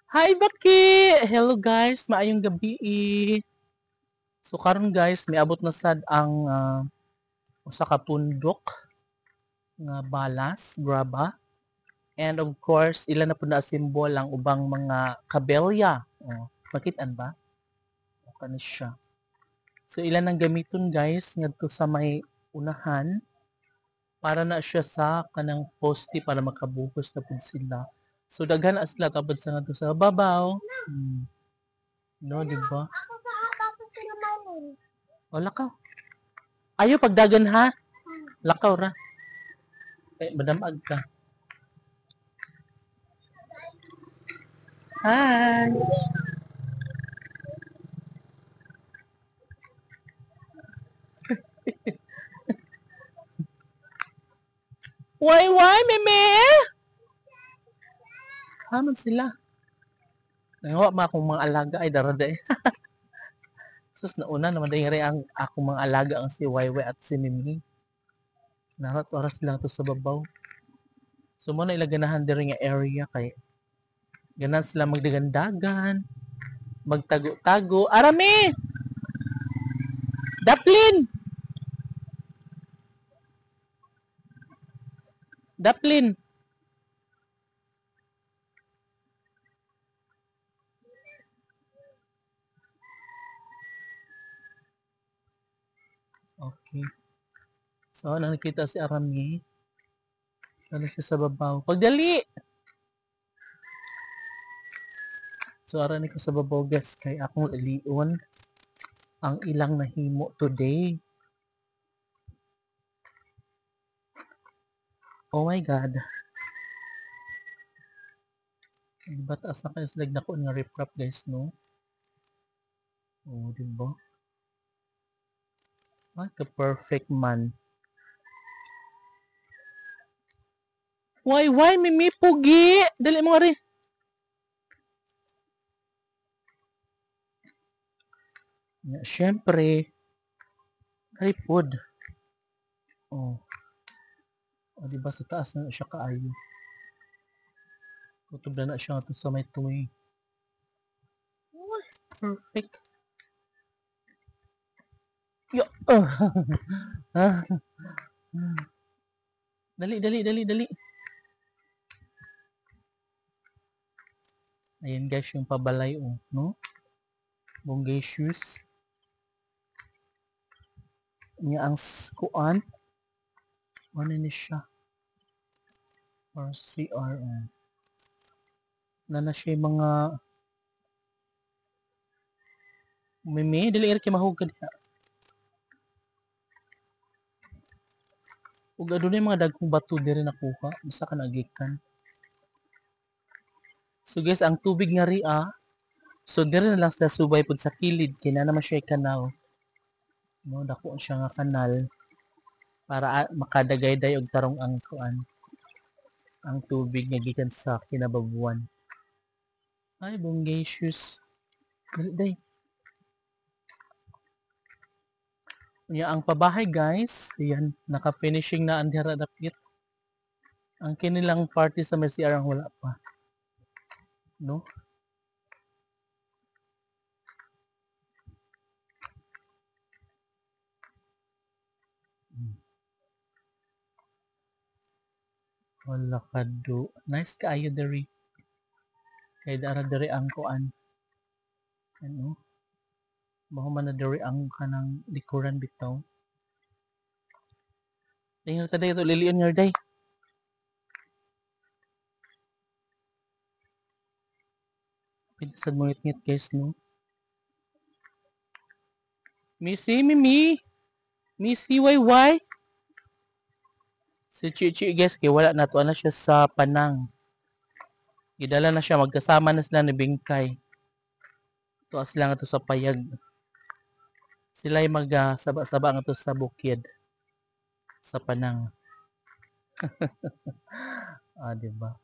Hi Baki! Hello guys, maayong gabi. So karon guys, miabot na sad ang usa ka pundok nga balas, graba. And of course, ilan na po na symbol ang ubang mga kabelya. Oh, makitaan ba? O kani siya. So ilan ang gamiton guys ngadto sa may unahan para na siya sa kanang poste para makabuhos na pud sila. So daghan na sila kapag sa ngadto sa babaw. No, di ba? Wala ka. Ayo pagdagan ha. Lakaw ra. Madamag ka. Hi. Why, meme? Haman sila. Nawa ma akong mga alaga ay darada eh. Sus nauna naman dahil rin ang akong mga alaga ang si Waiwai at si Mimi. Narat oras lang to sa babaw. So mo na ilaganahan diri nga area kay ganan sila magdagandagan, magtago-tago. Arami! Daplin! Daplin! Okay. So, nakikita si Arami. Ano siya sa babaw? Pagdali! So, arani ko sa babaw guys kay akong ilion ang ilang nahimo today. Oh my God. Diba taas na kayo sa lagnako nga riprap guys, no? Oh, diba? Ay, ka-perfect man. Why, Mimi, pugi! Dali mo nga rin. Yeah, syempre, tripod. Oh. Oh, diba sa taas na siya kaayo. Kutob na siya ito sa may tuwi. Oh, perfect. Yo! Dali. Ayan guys, yung pabalay, oh, no? Bongacious. Niya ang kuan. Ano ni siya? Or CR, oh. Na siya yung mga Mimi, dili kay mahugad ka. Ug adunay mga dagkong bato diri nakuha, bisa ka nagikan. So guys, ang tubig nga ria, so diri na lang sila subay pud sa kilid kay na naman siya kanal. No, dako siya nga kanal para makadagayday og tarong ang kuan, ang tubig nga gikan sa kinababuan. Ay, bongacious. Dili day. Nya ang pabahay guys, ayan, naka-finishing na ang dira dapit. Ang kinilang party sa may CR ang wala pa. No? Wala ka do. Nice kaayo diri. Kay dara diri ang kuan. Ano? Maho man na diri ang kanang likuran bitaw. Tingnan ta day to lilion nga day. Pinasad mo ngit guys no. Missy Mimi. Missy Why? Si Chichi guys kay wala na to na siya sa Panang. Gidala na siya magkasama na sila ni Bingkay. Tuas lang ato sa payag. Sila ay saba-saba nga to sa bukid sa Panang. Ah, di ba?